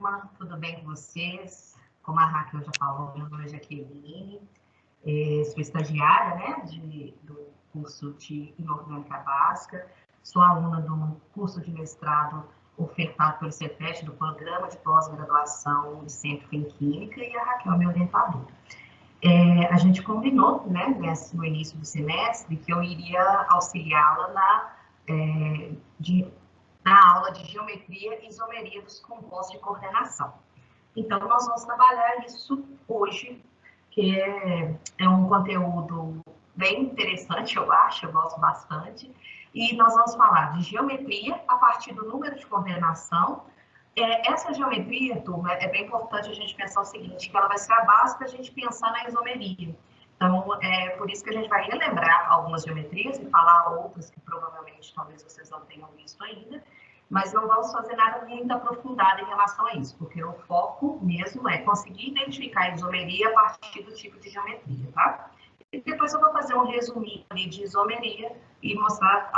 turma, tudo bem com vocês? Como a Raquel já falou, meu nome é Jaqueline, sou estagiária, né, do curso de Inorgânica Básica, sou aluna do curso de mestrado ofertado pelo Cefet, do programa de pós-graduação de Centro em Química, e a Raquel é minha orientadora. A gente combinou, né, no início do semestre, que eu iria auxiliá-la na aula de geometria e isomeria dos compostos de coordenação. Então, nós vamos trabalhar isso hoje, que é um conteúdo bem interessante, eu acho, eu gosto bastante. E nós vamos falar de geometria a partir do número de coordenação. Essa geometria, turma, é bem importante a gente pensar o seguinte, que ela vai ser a base para a gente pensar na isomeria. Então, é por isso que a gente vai relembrar algumas geometrias e falar outras que provavelmente talvez vocês não tenham visto ainda, mas não vamos fazer nada muito aprofundado em relação a isso, porque o foco mesmo é conseguir identificar a isomeria a partir do tipo de geometria, tá? E depois eu vou fazer um resuminho ali de isomeria e mostrar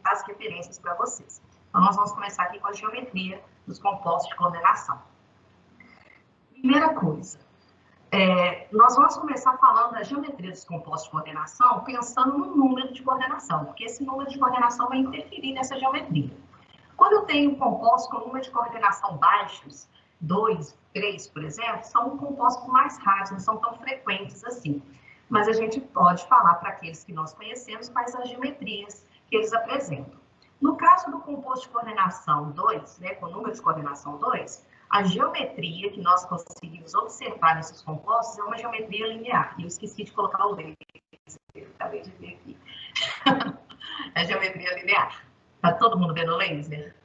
as referências para vocês. Então, nós vamos começar aqui com a geometria dos compostos de coordenação. Primeira coisa, nós vamos começar falando da geometria dos compostos de coordenação, pensando no número de coordenação, porque esse número de coordenação vai interferir nessa geometria. Quando eu tenho compostos com número de coordenação baixos, 2, 3, por exemplo, são compostos mais raros, não são tão frequentes assim. Mas a gente pode falar para aqueles que nós conhecemos quais as geometrias que eles apresentam. No caso do composto de coordenação 2, né, com número de coordenação 2, a geometria que nós conseguimos observar nesses compostos é uma geometria linear. E eu esqueci de colocar o laser, eu acabei de ver aqui. É a geometria linear. Está todo mundo vendo o laser?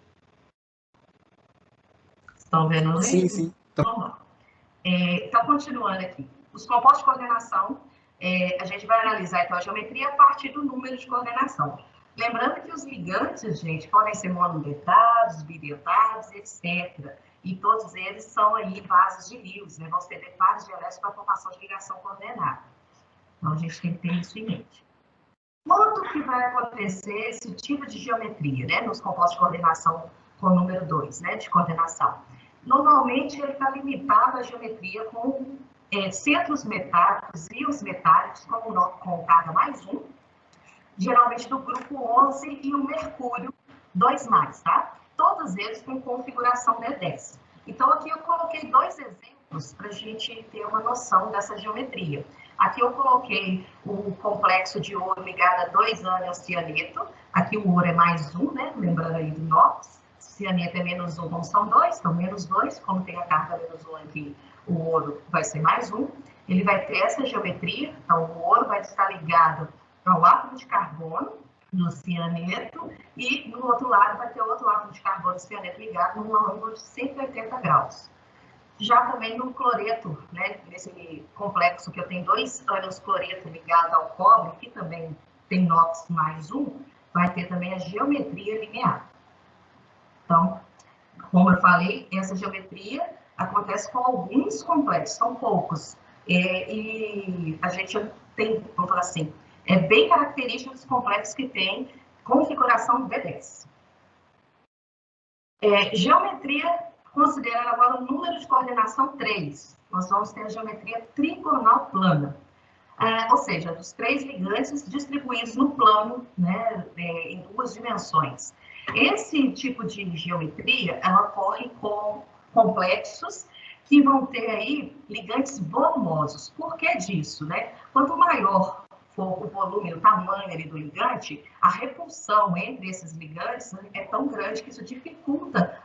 Estão vendo o laser? Sim, sim. Então, continuando aqui. Os compostos de coordenação, a gente vai analisar então a geometria a partir do número de coordenação. Lembrando que os ligantes, gente, podem ser monodetados, bidetados, etc. E todos eles são aí bases de Lewis, né? Vão ser pares dialéticos para a formação de ligação coordenada. Então, a gente tem que ter isso em mente. Quando que vai acontecer esse tipo de geometria, né? Nos compostos de coordenação com o número 2, né? De coordenação. Normalmente, ele está limitado à geometria com centros metálicos e os metálicos com carga mais 1, geralmente do grupo 11 e o mercúrio 2+, tá? Todos eles com configuração D10. Então, aqui eu coloquei dois exemplos para a gente ter uma noção dessa geometria. Aqui eu coloquei o complexo de ouro ligado a 2 ânions cianeto. Aqui o ouro é mais 1, né? Lembrando aí do inox. Cianeto é menos 1, como são 2, então menos 2. Como tem a carga menos 1 aqui, o ouro vai ser mais 1. Ele vai ter essa geometria. Então, o ouro vai estar ligado ao átomo de carbono no cianeto, e no outro lado vai ter outro átomo de carbono cianeto ligado num ângulo de 180 graus. Já também no cloreto, né, nesse complexo que eu tenho 2 ânions cloreto ligado ao cobre, que também tem NOx mais 1, vai ter também a geometria linear. Então, como eu falei, essa geometria acontece com alguns complexos, são poucos. E a gente tem, vamos falar assim, é bem característico dos complexos que tem configuração D10. Geometria, considerando agora o número de coordenação 3, nós vamos ter a geometria trigonal plana. Ou seja, dos 3 ligantes distribuídos no plano, né, em 2 dimensões. Esse tipo de geometria, ela ocorre com complexos que vão ter aí ligantes volumosos. Por que disso, né? Quanto maior for o volume, o tamanho ali do ligante, a repulsão entre esses ligantes é tão grande que isso dificulta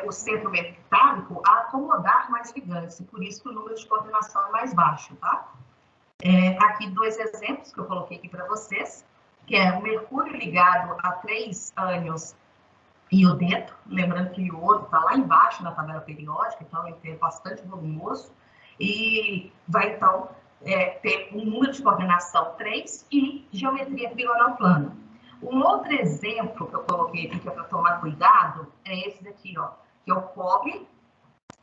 o centro metálico a acomodar mais ligantes, e por isso que o número de coordenação é mais baixo, tá? Aqui 2 exemplos que eu coloquei aqui para vocês, que é o mercúrio ligado a 3 ânions iodeto, lembrando que o iodo está lá embaixo na tabela periódica, então ele é bastante volumoso, e vai então ter um número de coordenação 3 e geometria trigonal plana. Um outro exemplo que eu coloquei aqui, que é para tomar cuidado, é esse daqui, ó, que é o cobre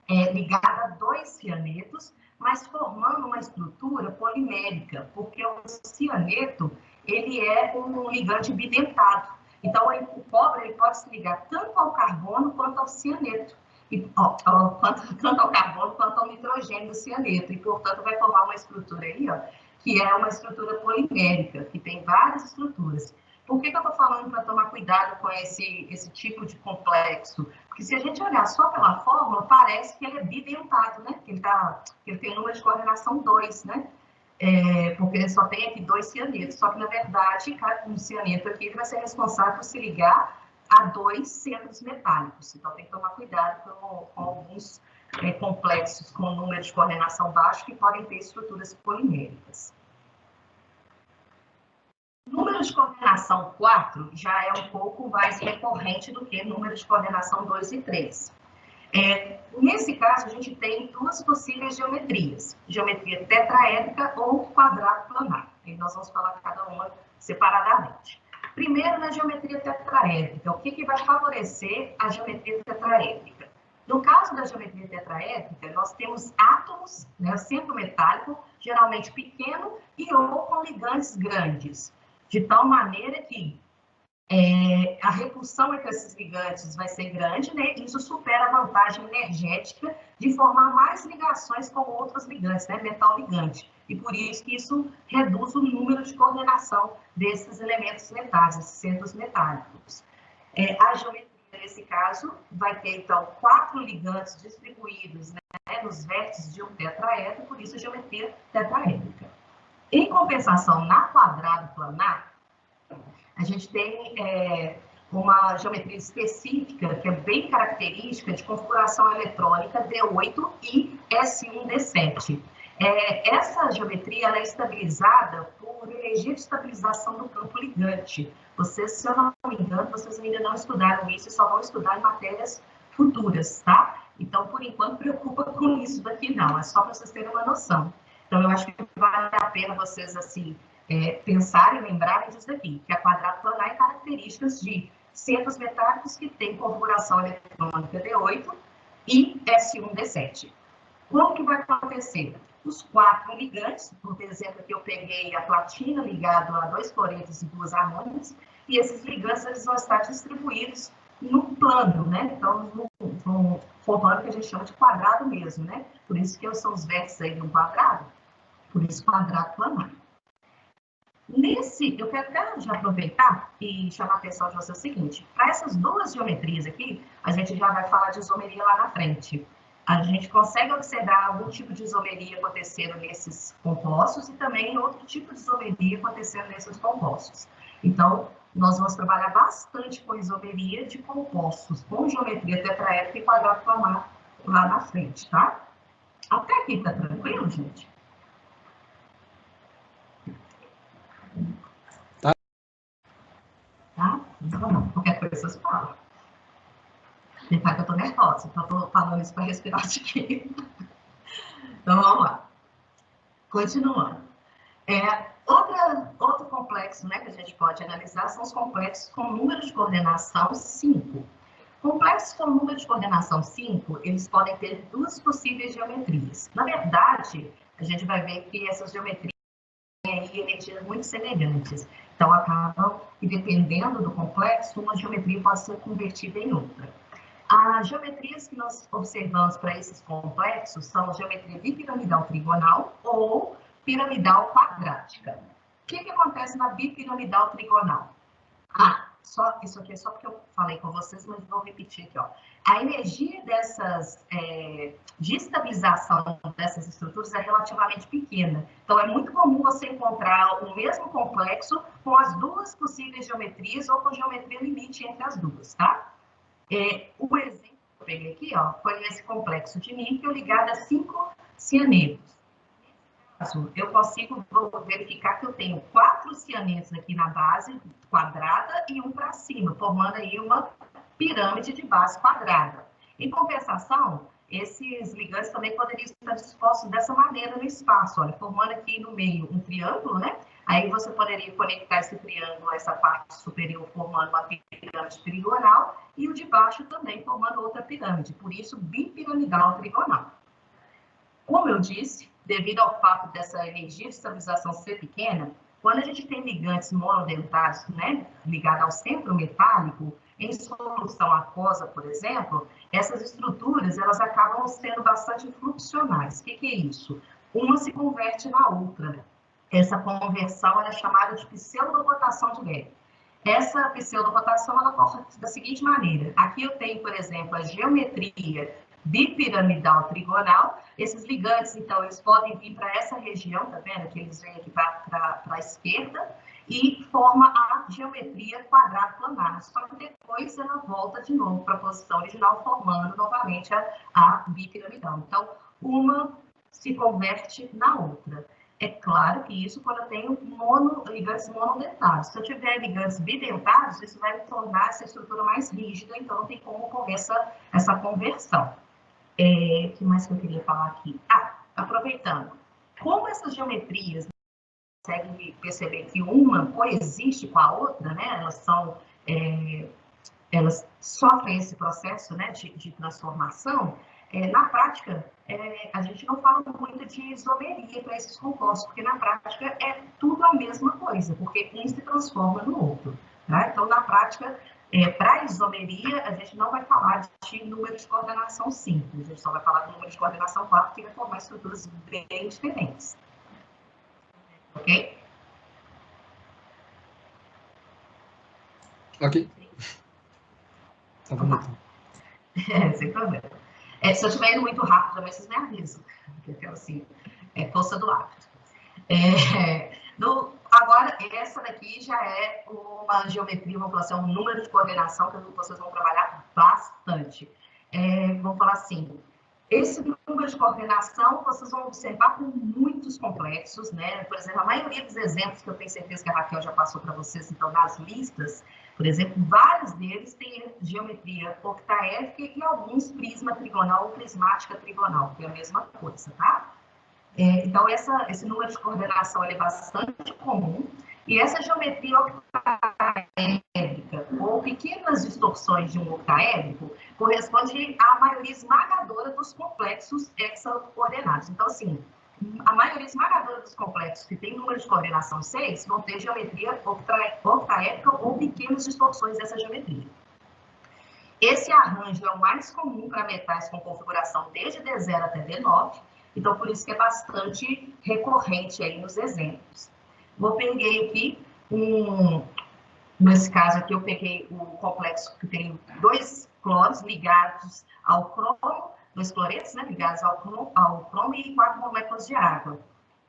ligado a 2 cianetos, mas formando uma estrutura polimérica, porque o cianeto ele é um ligante bidentado. Então, o cobre ele pode se ligar tanto ao carbono quanto ao cianeto. e, tanto ao carbono quanto ao nitrogênio do cianeto, e, portanto, vai formar uma estrutura aí, ó, que é uma estrutura polimérica, que tem várias estruturas. Por que eu estou falando para tomar cuidado com esse tipo de complexo? Porque se a gente olhar só pela fórmula, parece que ele é bidentado, né? Que ele tem número de coordenação 2, né? Porque ele só tem aqui 2 cianetos. Só que, na verdade, um cianeto aqui ele vai ser responsável por se ligar a 2 centros metálicos. Então, tem que tomar cuidado com alguns complexos com número de coordenação baixo que podem ter estruturas poliméricas. Número de coordenação 4 já é um pouco mais recorrente do que número de coordenação 2 e 3. Nesse caso, a gente tem duas possíveis geometrias, geometria tetraédrica ou quadrado planar. E nós vamos falar cada uma separadamente. Primeiro, na geometria tetraédrica, o que vai favorecer a geometria tetraédrica? No caso da geometria tetraédrica, nós temos átomos, né, centro metálico, geralmente pequeno, e ou com ligantes grandes, de tal maneira que a repulsão entre esses ligantes vai ser grande, né? Isso supera a vantagem energética de formar mais ligações com outros ligantes, né? Metal ligante. E por isso que isso reduz o número de coordenação desses elementos metálicos, esses centros metálicos. A geometria, nesse caso, vai ter, então, 4 ligantes distribuídos, né, nos vértices de um tetraedro, por isso a geometria tetraédrica. Em compensação, na quadrado planar, a gente tem uma geometria específica, que é bem característica de configuração eletrônica D8 e S1D7. Essa geometria ela é estabilizada por energia de estabilização do campo ligante. Vocês, se eu não me engano, vocês ainda não estudaram isso e só vão estudar em matérias futuras, tá? Então, por enquanto, preocupa com isso daqui não, é só para vocês terem uma noção. Então, eu acho que vale a pena vocês, assim, pensarem e lembrarem disso daqui, que a quadrado planar é características de centros metálicos que têm configuração eletrônica D8 e S1D7. Como que vai acontecer? Os 4 ligantes, por exemplo, aqui eu peguei a platina ligado a 2 cloretos e 2 amônios, e esses ligantes eles vão estar distribuídos no plano, né? Então, no formando que a gente chama de quadrado mesmo, né? Por isso que são os vértices aí de um quadrado, por isso quadrado planar. Eu quero até já aproveitar e chamar a atenção de vocês o seguinte, para essas duas geometrias aqui, a gente já vai falar de isomeria lá na frente. A gente consegue observar algum tipo de isomeria acontecendo nesses compostos e também outro tipo de isomeria acontecendo nesses compostos. Então, nós vamos trabalhar bastante com isomeria de compostos com geometria tetraédrica e quadrado planar lá na frente, tá? Até aqui tá tranquilo, gente? Tá? Então, qualquer coisa vocês falam. E tá que eu tô nervosa, então eu tô falando isso para respirar de aqui. Então, vamos lá. Continuando. Outro complexo, né, que a gente pode analisar são os complexos com número de coordenação 5. Complexos com número de coordenação 5, eles podem ter duas possíveis geometrias. Na verdade, a gente vai ver que essas geometrias têm energias muito semelhantes. Então, acabam que, dependendo do complexo, uma geometria pode ser convertida em outra. As geometrias que nós observamos para esses complexos são a geometria bipiramidal trigonal ou piramidal quadrática. O que acontece na bipiramidal trigonal? Isso aqui é só porque eu falei com vocês, mas vou repetir aqui, ó. A energia de estabilização dessas estruturas é relativamente pequena. Então, é muito comum você encontrar o mesmo complexo com as duas possíveis geometrias ou com geometria limite entre as duas, tá? O exemplo que eu peguei aqui, ó, foi esse complexo de níquel ligado a 5 cianetos. Eu consigo verificar que eu tenho 4 cianetos aqui na base quadrada e um para cima, formando aí uma pirâmide de base quadrada. Em compensação, esses ligantes também poderiam estar dispostos dessa maneira no espaço, olha, formando aqui no meio um triângulo, né? Aí você poderia conectar esse triângulo a essa parte superior, formando uma pirâmide trigonal, e o de baixo também formando outra pirâmide, por isso bipiramidal trigonal. Como eu disse, devido ao fato dessa energia de estabilização ser pequena, quando a gente tem ligantes monodentados, né, ligados ao centro metálico, em solução aquosa, por exemplo, essas estruturas elas acabam sendo bastante fluxionais. O que é isso? Uma se converte na outra. Essa conversão é chamada de pseudorotação de Levy. Essa pseudorotação ela ocorre da seguinte maneira. Aqui eu tenho, por exemplo, a geometria bipiramidal trigonal. Esses ligantes, então, eles podem vir para essa região, tá vendo? Que eles vêm aqui para a esquerda e forma a geometria quadrado planar. Só que depois ela volta de novo para a posição original, formando novamente a bipiramidal. Então, uma se converte na outra. É claro que isso quando eu tenho ligantes monodentados. Se eu tiver ligantes bidentados, isso vai tornar essa estrutura mais rígida, então não tem como ocorrer essa conversão. O que mais que eu queria falar aqui? Aproveitando, como essas geometrias conseguem perceber que uma coexiste com a outra, né? Elas sofrem esse processo, né, de transformação. Na prática, a gente não fala muito de isomeria para esses compostos, porque na prática é tudo a mesma coisa, porque um se transforma no outro. Tá? Então, na prática, para a isomeria, a gente não vai falar de número de coordenação simples, a gente só vai falar de número de coordenação 4, que vai formar estruturas bem diferentes. Ok? Ok. Tá bonito. Sem problema. Se eu estiver indo muito rápido, também vocês me avisam. Porque, assim, é força do hábito. Agora, essa daqui já é uma geometria, vamos falar assim, um número de coordenação que vocês vão trabalhar bastante. Vamos falar assim, esse número de coordenação vocês vão observar com muitos complexos, né? Por exemplo, a maioria dos exemplos que eu tenho certeza que a Raquel já passou para vocês, então, nas listas, por exemplo, vários deles têm geometria octaédrica e alguns prisma trigonal ou prismática trigonal, que é a mesma coisa, tá? Então, esse número de coordenação é bastante comum, e essa geometria octaédrica, ou pequenas distorções de um octaédrico, corresponde à maioria esmagadora dos complexos hexacoordenados. Então, assim, a maioria esmagadora dos complexos que tem número de coordenação 6 vão ter geometria octaédrica ou pequenas distorções dessa geometria. Esse arranjo é o mais comum para metais com configuração desde D0 até D9, então por isso que é bastante recorrente aí nos exemplos. Peguei aqui nesse caso aqui eu peguei o complexo que tem 2 cloros ligados ao cromo, 2 cloretos, né, ligados ao cromo e 4 moléculas de água.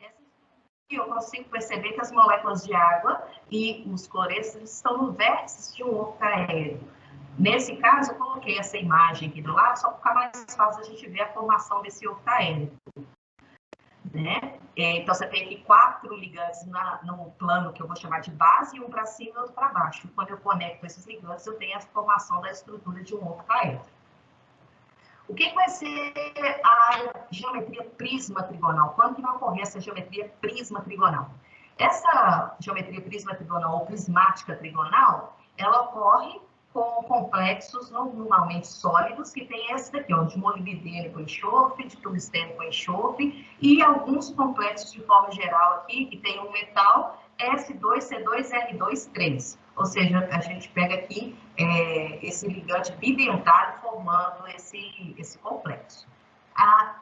Aqui eu consigo perceber que as moléculas de água e os cloretos estão no vértice de um octaédrico. Nesse caso, eu coloquei essa imagem aqui do lado, só para ficar mais fácil a gente ver a formação desse octaédrico. Né? Então, você tem aqui 4 ligantes no plano que eu vou chamar de base, um para cima e outro para baixo. Quando eu conecto esses ligantes, eu tenho a formação da estrutura de um octaédrico. O que vai ser a geometria prisma trigonal? Quando que vai ocorrer essa geometria prisma trigonal? Essa geometria prisma trigonal ou prismática trigonal, ela ocorre com complexos normalmente sólidos, que tem esse daqui, ó, de molibdênio com enxofre, de tungstênio com enxofre, e alguns complexos de forma geral aqui, que tem um metal S2C2L2,3. Ou seja, a gente pega aqui esse ligante bidentário formando esse complexo.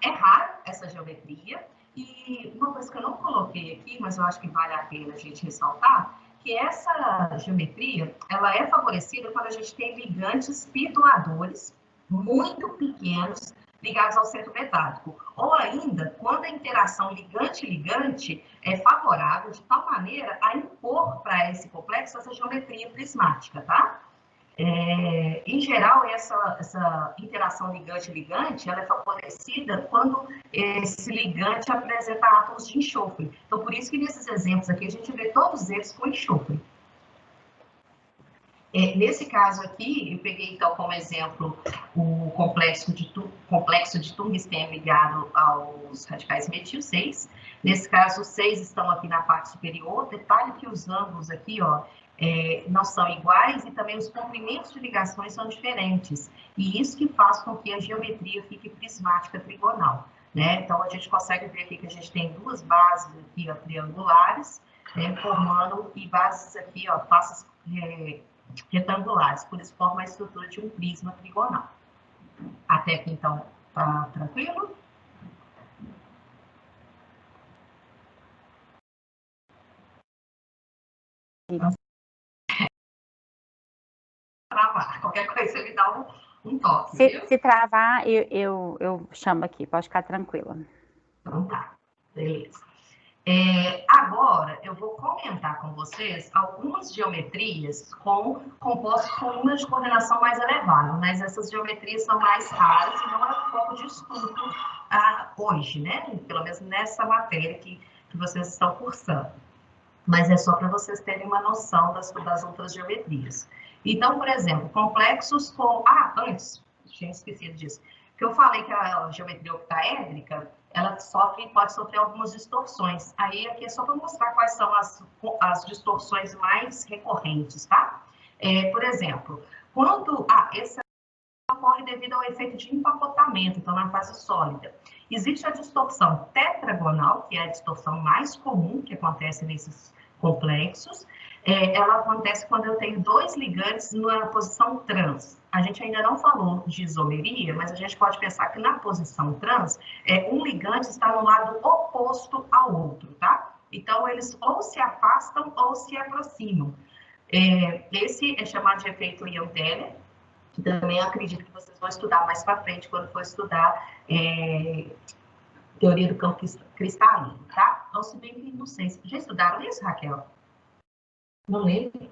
É raro essa geometria, e uma coisa que eu não coloquei aqui, mas eu acho que vale a pena a gente ressaltar, que essa geometria, ela é favorecida quando a gente tem ligantes perdoadores muito pequenos ligados ao centro metálico, ou ainda quando a interação ligante-ligante é favorável de tal maneira a impor para esse complexo essa geometria prismática, tá? Em geral, essa interação ligante-ligante, ela é favorecida quando esse ligante apresenta átomos de enxofre. Então, por isso que nesses exemplos aqui, a gente vê todos eles com enxofre. Nesse caso aqui, eu peguei, então, como exemplo, o complexo de tungstênio ligado aos radicais metil 6. Nesse caso, os 6 estão aqui na parte superior. Detalhe que os ângulos aqui, ó, não são iguais e também os comprimentos de ligações são diferentes. E isso que faz com que a geometria fique prismática trigonal, né? Então, a gente consegue ver aqui que a gente tem 2 bases aqui, ó, triangulares, formando, e bases aqui, ó, faces retangulares, por isso forma a estrutura de um prisma trigonal. Até aqui, então, tá tranquilo? Travar. Qualquer coisa você me dá um toque, viu? Se travar, eu chamo aqui, pode ficar tranquila. Então tá, beleza. Agora, eu vou comentar com vocês algumas geometrias compostas com números de coordenação mais elevados, mas essas geometrias são mais raras e não é foco de estudo hoje, né? Pelo menos nessa matéria que vocês estão cursando. Mas é só para vocês terem uma noção das outras geometrias. Então, por exemplo, complexos com... antes, tinha esquecido disso. Que eu falei que a geometria octaédrica, ela pode sofrer algumas distorções. Aí, aqui é só para mostrar quais são as distorções mais recorrentes, tá? Por exemplo, quando... essa ocorre devido ao efeito de empacotamento, então na fase sólida. Existe a distorção tetragonal, que é a distorção mais comum que acontece nesses complexos. Ela acontece quando eu tenho dois ligantes na posição trans. A gente ainda não falou de isomeria, mas a gente pode pensar que na posição trans, um ligante está no lado oposto ao outro, tá? Então, eles ou se afastam ou se aproximam. Esse é chamado de efeito Ion-Teller, que também eu acredito que vocês vão estudar mais para frente, quando for estudar teoria do campo cristalino, tá? Então, se bem que não sei, já estudaram isso, Raquel? Não lembro.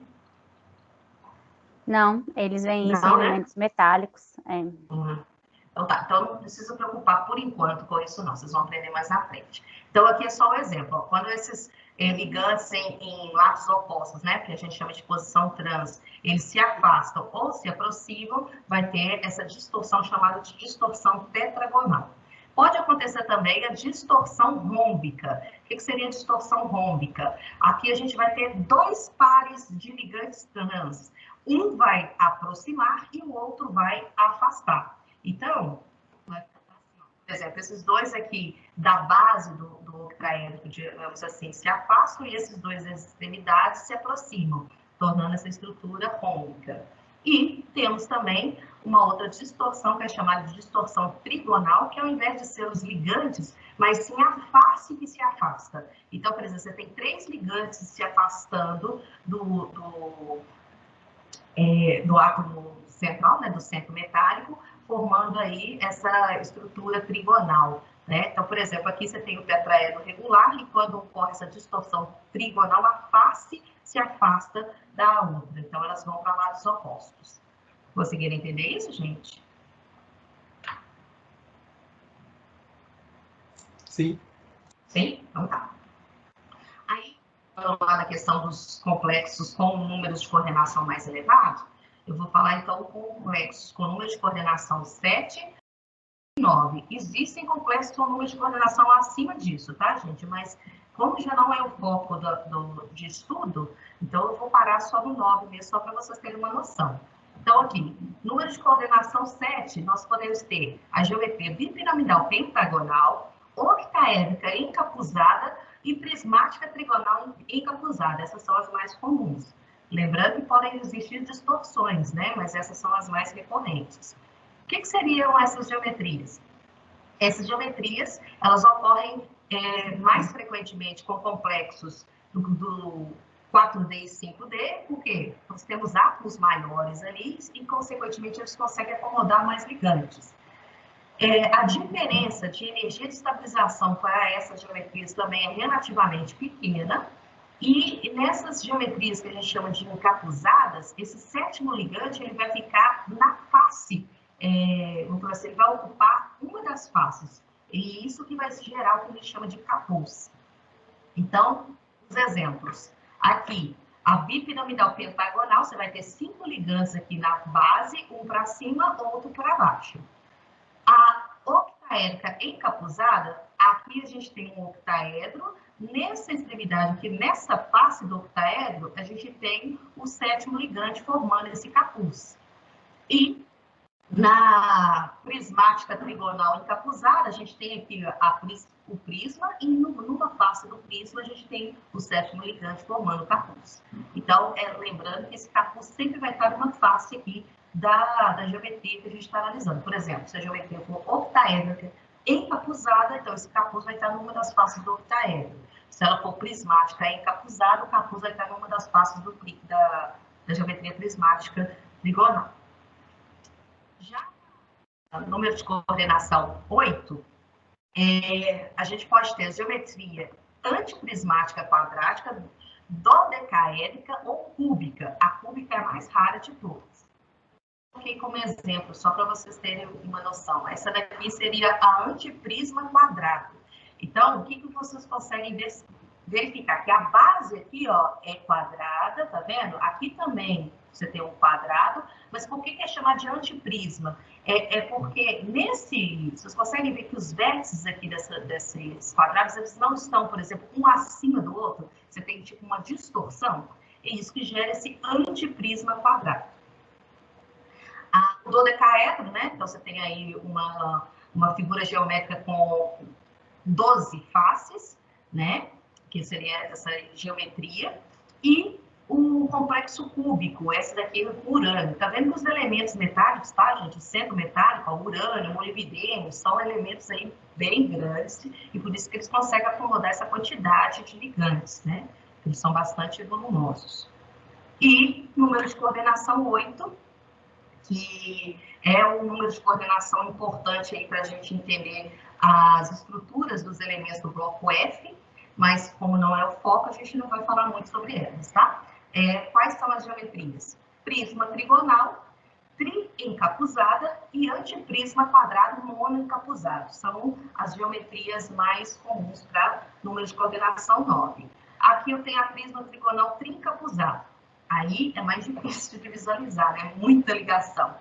Não, eles veem isso em elementos metálicos. Então tá, então não precisa preocupar por enquanto com isso não, vocês vão aprender mais na frente. Então aqui é só um exemplo, ó. Quando esses ligantes em lados opostos, né, que a gente chama de posição trans, eles se afastam ou se aproximam, vai ter essa distorção chamada de distorção tetragonal. Pode acontecer também a distorção rômbica. O que seria a distorção rômbica? Aqui a gente vai ter dois pares de ligantes trans. Um vai aproximar e o outro vai afastar. Então, por exemplo, esses dois aqui da base do octaédrico, digamos assim, se afastam e esses dois das extremidades se aproximam, tornando essa estrutura rômbica. E temos também uma outra distorção, que é chamada de distorção trigonal, que ao invés de ser os ligantes, mas sim a face que se afasta. Então, por exemplo, você tem três ligantes se afastando do átomo central, né, do centro metálico, formando aí essa estrutura trigonal, né? Então, por exemplo, aqui você tem o tetraedro regular e quando ocorre essa distorção trigonal, a face se afasta da outra. Então, elas vão para lados opostos. Conseguiram entender isso, gente? Sim. Sim? Então tá. Aí, falando lá da questão dos complexos com números de coordenação mais elevados, eu vou falar então com complexos com números de coordenação 7 e 9. Existem complexos com números de coordenação acima disso, tá, gente? Mas como já não é o foco de estudo, então eu vou parar só no 9 mesmo, só para vocês terem uma noção. Então, aqui, número de coordenação 7, nós podemos ter a geometria bipiramidal pentagonal, octaédrica encapuzada e prismática trigonal encapuzada. Essas são as mais comuns. Lembrando que podem existir distorções, né? Mas essas são as mais recorrentes. O que seriam essas geometrias? Essas geometrias, elas ocorrem mais frequentemente com complexos do 4D e 5D, porque nós temos átomos maiores ali e, consequentemente, eles conseguem acomodar mais ligantes. A diferença de energia de estabilização para essas geometrias também é relativamente pequena, e nessas geometrias que a gente chama de encapuzadas, esse sétimo ligante ele vai ficar na face, ele vai ocupar uma das faces, e isso que vai gerar o que a gente chama de capuz. Então, os exemplos. Aqui, a bipiramidal pentagonal, você vai ter 5 ligantes aqui na base, um para cima, outro para baixo. A octaédrica encapuzada, aqui a gente tem um octaedro, nessa extremidade aqui, nessa face do octaedro, a gente tem o sétimo ligante formando esse capuz. E Na prismática trigonal encapuzada, a gente tem aqui o prisma e numa face do prisma a gente tem o sétimo ligante formando o capuz. Então, lembrando que esse capuz sempre vai estar numa face aqui da geometria que a gente está analisando. Por exemplo, se a geometria for octaédrica encapuzada, então esse capuz vai estar numa das faces do octaedro. Se ela for prismática encapuzada, o capuz vai estar numa das faces da geometria prismática trigonal. Já no número de coordenação 8, a gente pode ter a geometria antiprismática quadrática, dodecaédrica ou cúbica. A cúbica é a mais rara de todas. Coloquei como exemplo, só para vocês terem uma noção. Essa daqui seria a antiprisma quadrado. Então, o que vocês conseguem verificar? Que a base aqui, ó, é quadrada, tá vendo? Aqui também você tem um quadrado, mas por que é chamado de antiprisma? Porque vocês conseguem ver que os vértices aqui desses quadrados, eles não estão, por exemplo, um acima do outro, você tem tipo uma distorção, é isso que gera esse antiprisma quadrado. O dodecaedro, né? Então você tem aí uma figura geométrica com 12 faces, né? Que seria essa geometria, e o complexo cúbico, esse daqui é o urânio. Tá vendo que os elementos metálicos, tá, gente? O centro metálico, o urânio, o molibdênio, são elementos aí bem grandes, e por isso que eles conseguem acomodar essa quantidade de ligantes, né? Eles são bastante volumosos. E número de coordenação 8, que é um número de coordenação importante aí para a gente entender as estruturas dos elementos do bloco F, mas como não é o foco, a gente não vai falar muito sobre elas, tá? Quais são as geometrias? Prisma trigonal, tri-encapuzada e antiprisma quadrado mono-encapuzado. São as geometrias mais comuns para número de coordenação 9. Aqui eu tenho a prisma trigonal tri-encapuzada. Aí é mais difícil de visualizar, né? Muita ligação.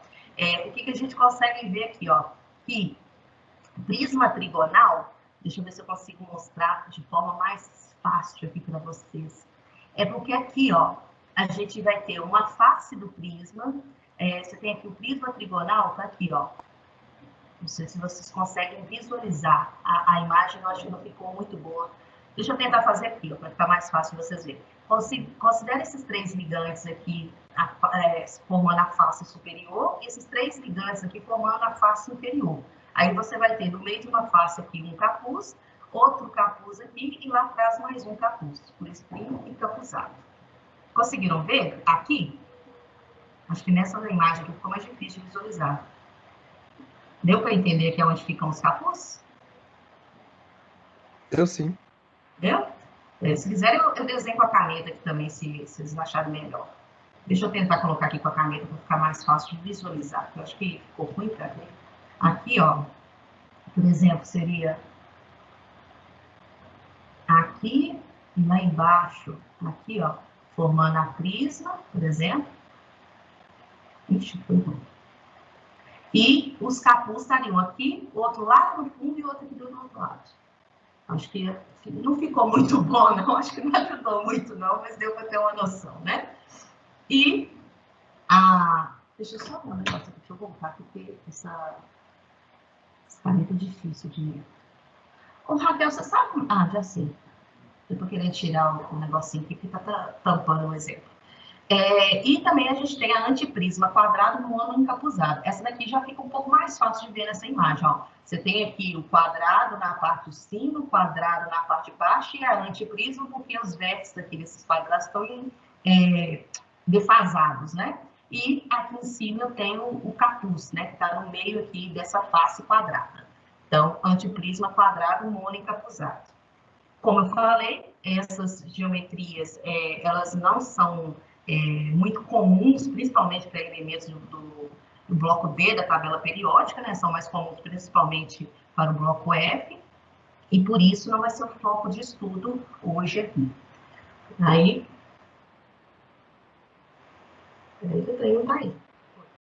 O que a gente consegue ver aqui, ó? Que prisma trigonal, deixa eu ver se eu consigo mostrar de forma mais fácil aqui para vocês. Porque aqui, ó, a gente vai ter uma face do prisma. Você tem aqui o prisma trigonal, tá aqui, ó. Não sei se vocês conseguem visualizar. A imagem, eu acho que não ficou muito boa. Deixa eu tentar fazer aqui, para ficar mais fácil de vocês verem. Considere esses 3 ligantes aqui formando a face superior e esses 3 ligantes aqui formando a face inferior. Aí você vai ter no meio de uma face aqui um capuz, outro capuz aqui e lá atrás mais um capuz. Por isso, encapuzado. Conseguiram ver aqui? Acho que nessa imagem aqui ficou mais difícil de visualizar. Deu para entender aqui onde ficam os capuz? Eu sim. Deu? Se quiserem, eu desenho com a caneta aqui também, se vocês acharem melhor. Deixa eu tentar colocar aqui com a caneta para ficar mais fácil de visualizar, porque eu acho que ficou ruim para ver. Aqui, ó, por exemplo, seria aqui e lá embaixo, aqui, ó, formando a prisma, por exemplo. Ixi, foi ruim. E os capuz estariam aqui, outro lá no fundo e outro aqui do outro lado. Acho que não ficou muito bom, não. Acho que não ajudou muito, não, mas deu para ter uma noção, né? E deixa eu só ver um negócio aqui, deixa eu voltar, porque essa caneta é difícil de... Ô, Raquel, você sabe... já sei. Eu tô querendo tirar o negocinho aqui, que tá tampando o exemplo. E também a gente tem a antiprisma quadrado mono encapuzado. Essa daqui já fica um pouco mais fácil de ver nessa imagem, ó. Você tem aqui o quadrado na parte de cima, o quadrado na parte de baixo e a antiprisma, porque os vértices aqui desses quadrados estão defasados, né? E aqui em cima eu tenho o capuz, né? Que está no meio aqui dessa face quadrada. Então, antiprisma quadrado mono encapuzado. Como eu falei, essas geometrias, elas não são muito comuns, principalmente para elementos do bloco D da tabela periódica, né? São mais comuns principalmente para o bloco F, e por isso não vai ser o foco de estudo hoje aqui. Aí, eu tenho um aí.